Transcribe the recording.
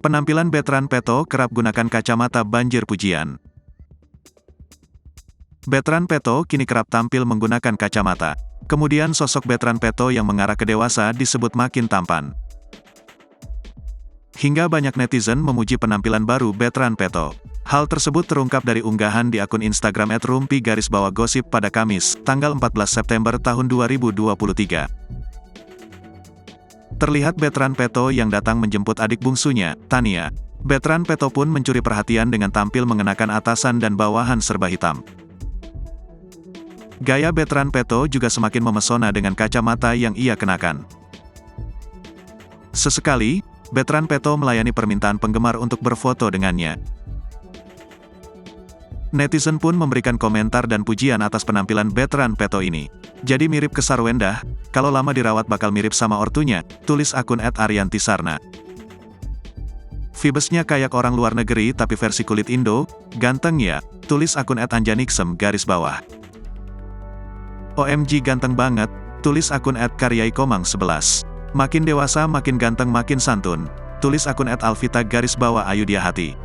Penampilan Bertrand Peto kerap gunakan kacamata banjir pujian. Bertrand Peto kini kerap tampil menggunakan kacamata. Kemudian sosok Bertrand Peto yang mengarah ke dewasa disebut makin tampan. Hingga banyak netizen memuji penampilan baru Bertrand Peto. Hal tersebut terungkap dari unggahan di akun Instagram @rumpi_gosip pada Kamis, tanggal 14 September tahun 2023. Terlihat Bertrand Peto yang datang menjemput adik bungsunya, Tania. Bertrand Peto pun mencuri perhatian dengan tampil mengenakan atasan dan bawahan serba hitam. Gaya Bertrand Peto juga semakin memesona dengan kacamata yang ia kenakan. Sesekali, Bertrand Peto melayani permintaan penggemar untuk berfoto dengannya. Netizen pun memberikan komentar dan pujian atas penampilan Bertrand Peto ini. Jadi mirip ke Sarwendah, kalau lama dirawat bakal mirip sama ortunya, tulis akun @ariantisarna. Vibesnya kayak orang luar negeri tapi versi kulit Indo, ganteng ya, tulis akun @anjaniksem_. OMG ganteng banget, tulis akun @karyaikomang11. Makin dewasa makin ganteng makin santun, tulis akun @alvita_ayudiahati.